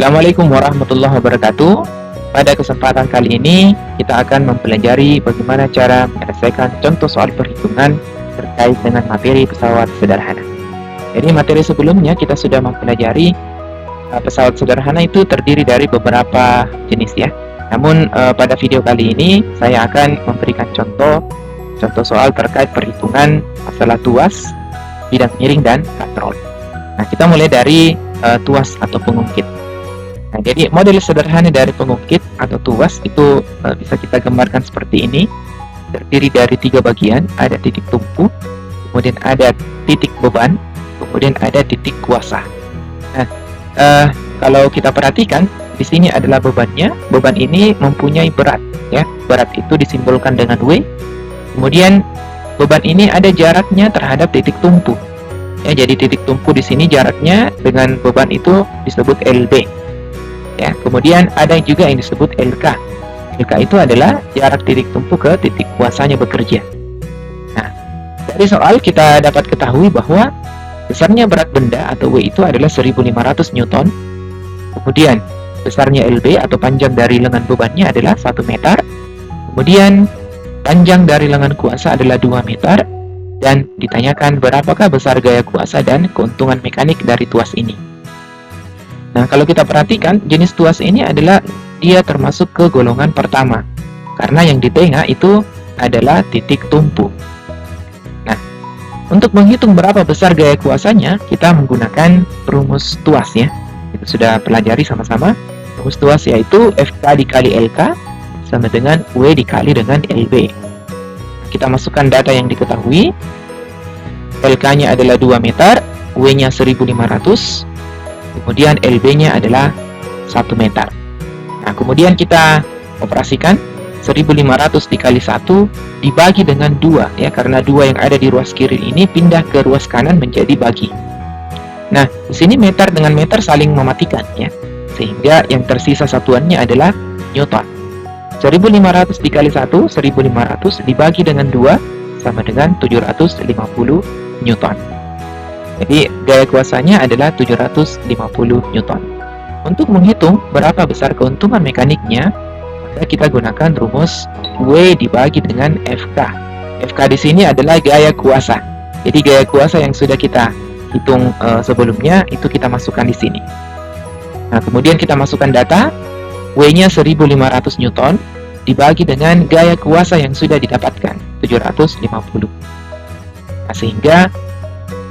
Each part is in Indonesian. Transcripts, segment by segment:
Assalamualaikum warahmatullahi wabarakatuh. Pada kesempatan kali ini, kita akan mempelajari bagaimana cara menyelesaikan contoh soal perhitungan terkait dengan materi pesawat sederhana. Jadi materi sebelumnya kita sudah mempelajari pesawat sederhana itu terdiri dari beberapa jenis ya. Namun pada video kali ini saya akan memberikan contoh soal terkait perhitungan masalah tuas, bidang miring, dan katrol. Nah, kita mulai dari tuas atau pengungkit. Nah, jadi model sederhana dari pengungkit atau tuas itu bisa kita gambarkan seperti ini. Terdiri dari 3 bagian, ada titik tumpu, kemudian ada titik beban, kemudian ada titik kuasa. Nah, kalau kita perhatikan di sini adalah bebannya. Beban ini mempunyai berat, ya. Berat itu disimbolkan dengan W. Kemudian beban ini ada jaraknya terhadap titik tumpu. Ya, jadi titik tumpu di sini jaraknya dengan beban itu disebut LB. Ya, kemudian ada juga yang disebut LK. LK itu adalah jarak titik tumpu ke titik kuasanya bekerja. Nah, dari soal kita dapat ketahui bahwa besarnya berat benda atau W itu adalah 1500 Newton. Kemudian besarnya LB atau panjang dari lengan bebannya adalah 1 meter. Kemudian panjang dari lengan kuasa adalah 2 meter. Dan ditanyakan berapakah besar gaya kuasa dan keuntungan mekanik dari tuas ini. Nah, kalau kita perhatikan, jenis tuas ini adalah dia termasuk ke golongan pertama. Karena yang di tengah itu adalah titik tumpu. Nah, untuk menghitung berapa besar gaya kuasanya, kita menggunakan rumus tuas ya. Kita sudah pelajari sama-sama. Rumus tuas yaitu FK dikali LK sama dengan W dikali dengan LB. Kita masukkan data yang diketahui. LK-nya adalah 2 meter, W-nya 1500. Kemudian LB-nya adalah 1 meter. Nah, kemudian kita operasikan 1500 dikali 1 dibagi dengan 2 ya, karena 2 yang ada di ruas kiri ini pindah ke ruas kanan menjadi bagi. Nah, di sini meter dengan meter saling mematikan ya. Sehingga yang tersisa satuannya adalah Newton. 1500 dikali 1, 1500 dibagi dengan 2 sama dengan 750 Newton. Jadi gaya kuasanya adalah 750 Newton. Untuk menghitung berapa besar keuntungan mekaniknya, maka kita gunakan rumus W dibagi dengan FK. FK di sini adalah gaya kuasa. Jadi gaya kuasa yang sudah kita hitung sebelumnya itu kita masukkan di sini. Nah, kemudian kita masukkan data. W-nya 1500 Newton dibagi dengan gaya kuasa yang sudah didapatkan 750. Nah, sehingga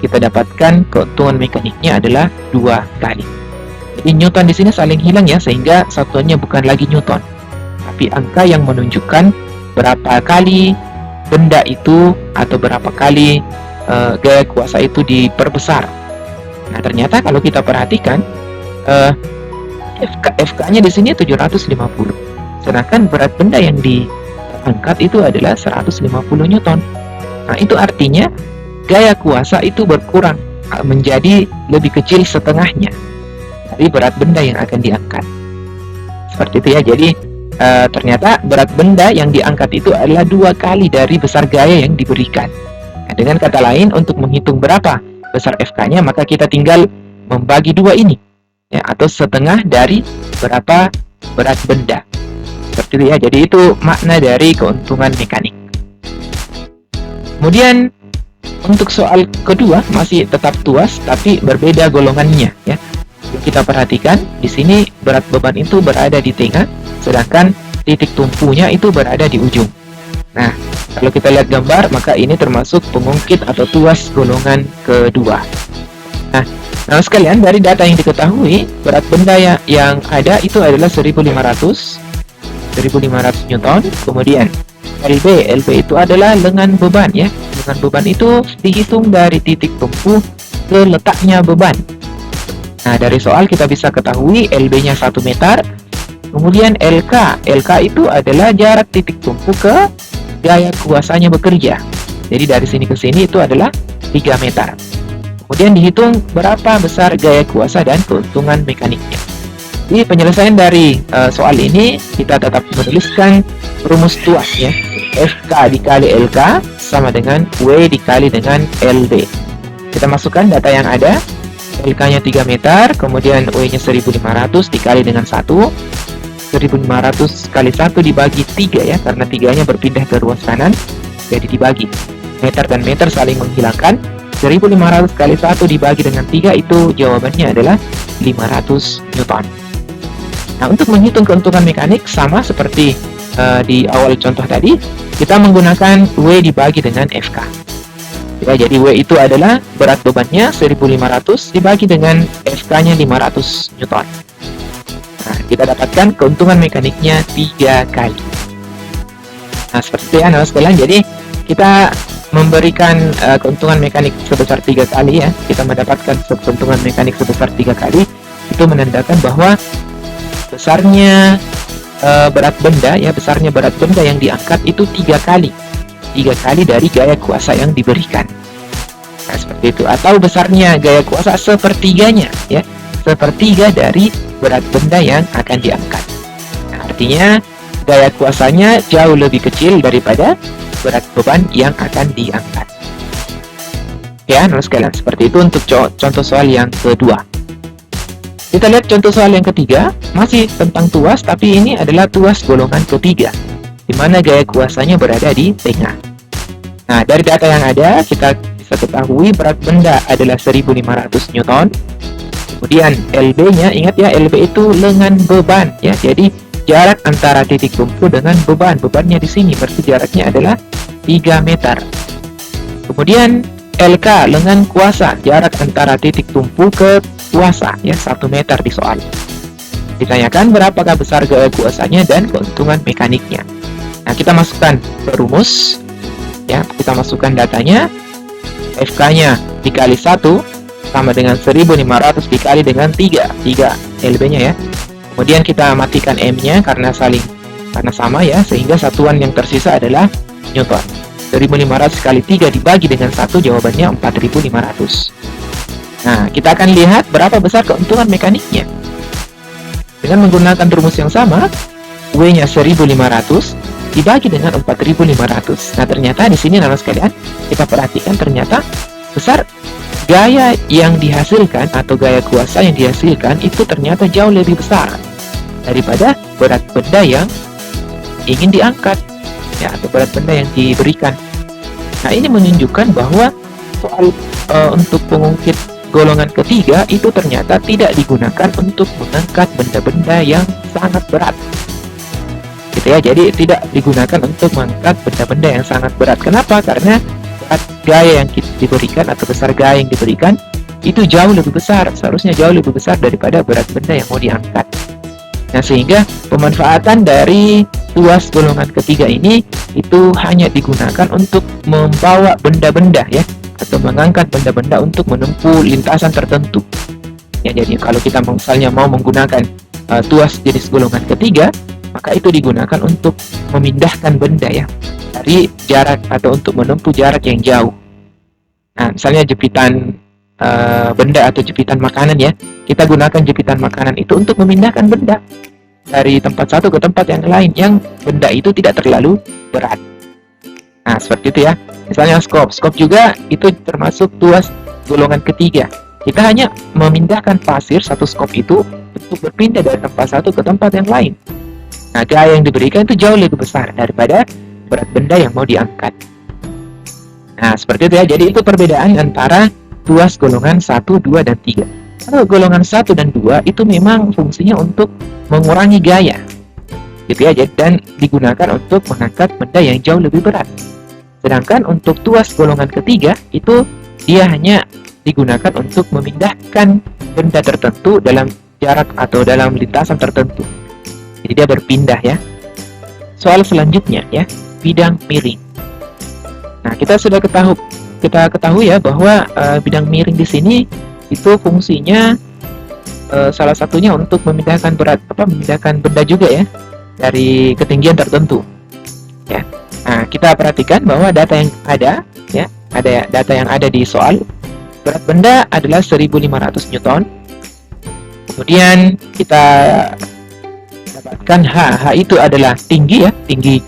kita dapatkan keuntungan mekaniknya adalah 2 kali. Jadi Newton di sini saling hilang ya, sehingga satuannya bukan lagi Newton, tapi angka yang menunjukkan berapa kali benda itu atau berapa kali gaya kuasa itu diperbesar. Nah, ternyata kalau kita perhatikan FK-nya di sini 750. Sedangkan berat benda yang diangkat itu adalah 150 Newton. Nah, itu artinya gaya kuasa itu berkurang menjadi lebih kecil setengahnya dari berat benda yang akan diangkat. Seperti itu ya. Jadi ternyata berat benda yang diangkat itu adalah 2 kali dari besar gaya yang diberikan. Nah, dengan kata lain, untuk menghitung berapa besar FK-nya, maka kita tinggal membagi 2 ini. Ya, atau setengah dari berapa berat benda. Seperti itu ya. Jadi itu makna dari keuntungan mekanik. Kemudian untuk soal kedua masih tetap tuas tapi berbeda golongannya ya. Kita perhatikan di sini berat beban itu berada di tengah, sedangkan titik tumpunya itu berada di ujung. Nah, kalau kita lihat gambar, maka ini termasuk pengungkit atau tuas golongan kedua. Nah, sekalian, dari data yang diketahui, berat benda yang ada itu adalah 1500 Newton. Kemudian LB itu adalah lengan beban ya. Lengan beban itu dihitung dari titik tumpu ke letaknya beban. Nah, dari soal kita bisa ketahui LB-nya 1 meter. Kemudian LK itu adalah jarak titik tumpu ke gaya kuasanya bekerja. Jadi dari sini ke sini itu adalah 3 meter. Kemudian dihitung berapa besar gaya kuasa dan keuntungan mekaniknya. Di penyelesaian dari soal ini kita tetap menuliskan rumus tuas ya. FK dikali LK sama dengan W dikali dengan LB. Kita masukkan data yang ada. LK-nya 3 meter, kemudian W-nya 1500 dikali dengan 1. 1500 kali 1 dibagi 3 ya, karena 3-nya berpindah ke ruas kanan, jadi dibagi. Meter dan meter saling menghilangkan. 1500 kali 1 dibagi dengan 3, itu jawabannya adalah 500 Newton. Nah, untuk menghitung keuntungan mekanik sama seperti di awal contoh tadi, kita menggunakan W dibagi dengan FK. Ya, jadi W itu adalah berat bebannya 1500 dibagi dengan FK-nya 500 Newton. Nah, kita dapatkan keuntungan mekaniknya 3 kali. Nah, seperti itu ya, anak sekalian. Jadi, kita memberikan keuntungan mekanik sebesar 3 kali ya. Kita mendapatkan keuntungan mekanik sebesar 3 kali. Itu menandakan bahwa besarnya berat benda ya, besarnya berat benda yang diangkat itu 3 kali. 3 kali dari gaya kuasa yang diberikan. Nah, seperti itu. Atau besarnya gaya kuasa sepertiganya ya. Sepertiga dari berat benda yang akan diangkat. Nah, artinya gaya kuasanya jauh lebih kecil daripada berat beban yang akan diangkat. Ya, nah sekalian, seperti itu untuk contoh soal yang kedua. Kita lihat contoh soal yang ketiga, masih tentang tuas, tapi ini adalah tuas golongan ketiga, di mana gaya kuasanya berada di tengah. Nah, dari data yang ada, kita bisa ketahui berat benda adalah 1500 Newton. Kemudian LB-nya, ingat ya, LB itu lengan beban ya. Jadi jarak antara titik tumpu dengan bebannya di sini, berarti jaraknya adalah 3 meter. Kemudian LK, lengan kuasa, jarak antara titik tumpu ke kuasa ya, 1 meter di soal. Ditanyakan berapakah besar gaya kuasanya dan keuntungan mekaniknya. Nah, kita masukkan rumus ya, kita masukkan datanya. FK-nya dikali 1 sama dengan 1500 dikali dengan 3 LB-nya ya. Kemudian kita matikan M-nya karena sama ya, sehingga satuan yang tersisa adalah Newton. 1500 kali 3 dibagi dengan 1, jawabannya 4500. Nah, kita akan lihat berapa besar keuntungan mekaniknya. Dengan menggunakan rumus yang sama, W-nya 1500 dibagi dengan 4500. Nah, ternyata di sini anak sekalian, kita perhatikan ternyata besar gaya yang dihasilkan atau gaya kuasa yang dihasilkan itu ternyata jauh lebih besar daripada berat benda yang ingin diangkat ya, atau berat benda yang diberikan. Nah, ini menunjukkan bahwa soal untuk pengungkit golongan ketiga itu ternyata tidak digunakan untuk mengangkat benda-benda yang sangat berat. Gitu ya, jadi tidak digunakan untuk mengangkat benda-benda yang sangat berat. Kenapa? Karena berat gaya yang diberikan atau besar gaya yang diberikan itu jauh lebih besar, seharusnya jauh lebih besar daripada berat benda yang mau diangkat. Nah, sehingga pemanfaatan dari tuas golongan ketiga ini itu hanya digunakan untuk membawa benda-benda ya, atau mengangkat benda-benda untuk menempuh lintasan tertentu. Ya, jadi kalau kita misalnya mau menggunakan tuas jenis golongan ketiga, maka itu digunakan untuk memindahkan benda ya dari jarak atau untuk menempuh jarak yang jauh. Nah, misalnya jepitan benda atau jepitan makanan ya, kita gunakan jepitan makanan itu untuk memindahkan benda dari tempat satu ke tempat yang lain yang benda itu tidak terlalu berat. Nah, seperti itu ya. Misalnya skop juga itu termasuk tuas golongan ketiga. Kita hanya memindahkan pasir satu skop itu untuk berpindah dari tempat satu ke tempat yang lain. Nah, gaya yang diberikan itu jauh lebih besar daripada berat benda yang mau diangkat. Nah, seperti itu ya. Jadi itu perbedaan antara tuas golongan 1, 2, dan 3. Kalau golongan 1 dan 2 itu memang fungsinya untuk mengurangi gaya. Gitu ya, dan digunakan untuk mengangkat benda yang jauh lebih berat. Sedangkan untuk tuas golongan ketiga itu dia hanya digunakan untuk memindahkan benda tertentu dalam jarak atau dalam lintasan tertentu. Jadi dia berpindah ya. Soal selanjutnya ya, bidang miring. Nah, kita ketahui ya bahwa bidang miring di sini itu fungsinya salah satunya untuk memindahkan memindahkan benda juga ya dari ketinggian tertentu. Ya. Nah, kita perhatikan bahwa data yang ada ya, ada data yang ada di soal. Berat benda adalah 1500 Newton. Kemudian kita dapatkan H itu adalah tinggi ya, tinggi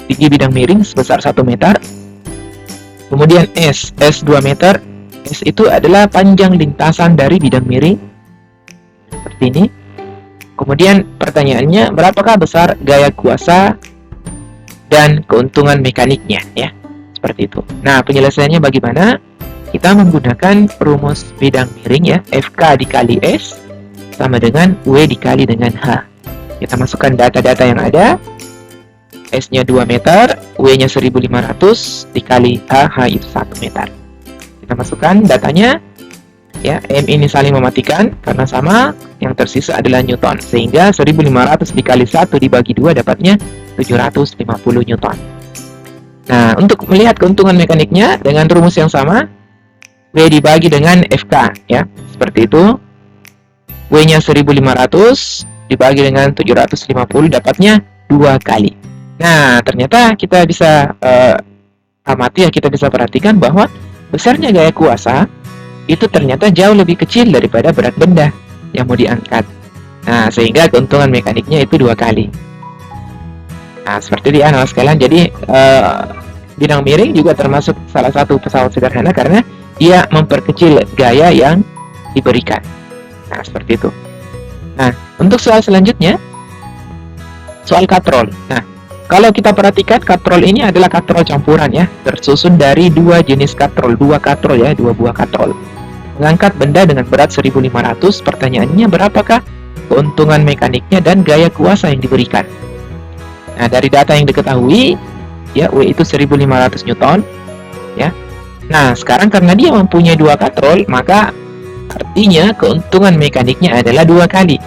bidang miring sebesar 1 meter. Kemudian S 2 meter, S itu adalah panjang lintasan dari bidang miring seperti ini. Kemudian pertanyaannya, berapakah besar gaya kuasa dan keuntungan mekaniknya, ya? Seperti itu. Nah, penyelesaiannya bagaimana? Kita menggunakan rumus bidang miring, ya, FK dikali S sama dengan W dikali dengan H. Kita masukkan data-data yang ada. S-nya 2 meter, W-nya 1500 dikali H itu 1 meter. Kita masukkan datanya, ya, M ini saling mematikan karena sama, yang tersisa adalah Newton, sehingga 1500 dikali 1 dibagi 2 dapatnya 750 Newton. Nah, untuk melihat keuntungan mekaniknya dengan rumus yang sama, W dibagi dengan FK, ya, seperti itu. W-nya 1500 dibagi dengan 750 dapatnya 2 kali. Nah, ternyata kita bisa amati, ya, kita bisa perhatikan bahwa besarnya gaya kuasa itu ternyata jauh lebih kecil daripada berat benda yang mau diangkat. Nah, sehingga keuntungan mekaniknya itu 2 kali. Nah, seperti itu, ya, anak sekalian. Jadi, bidang miring juga termasuk salah satu pesawat sederhana karena dia memperkecil gaya yang diberikan. Nah, seperti itu. Nah, untuk soal selanjutnya, soal katrol. Nah, kalau kita perhatikan, katrol ini adalah katrol campuran, ya, tersusun dari 2 jenis katrol, 2 katrol, ya, 2 buah katrol. Mengangkat benda dengan berat 1500, pertanyaannya berapakah keuntungan mekaniknya dan gaya kuasa yang diberikan. Nah, dari data yang diketahui, ya, W itu 1500 Newton, ya. Nah, sekarang karena dia mempunyai 2 katrol, maka artinya keuntungan mekaniknya adalah 2 kali.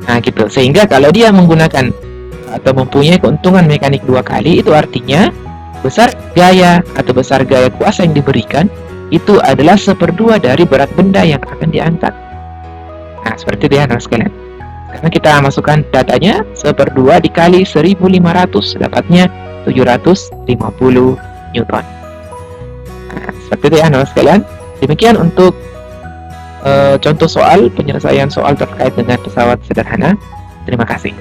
Nah, gitu. Sehingga kalau dia menggunakan atau mempunyai keuntungan mekanik 2 kali, itu artinya besar gaya atau besar gaya kuasa yang diberikan itu adalah 1/2 dari berat benda yang akan diangkat. Nah, seperti itu, ya, anak sekalian. Karena kita masukkan datanya, 1/2 dikali 1500 dapatnya 750 Newton. Nah, seperti itu, ya, anak sekalian. Demikian untuk contoh soal, penyelesaian soal terkait dengan pesawat sederhana. Terima kasih.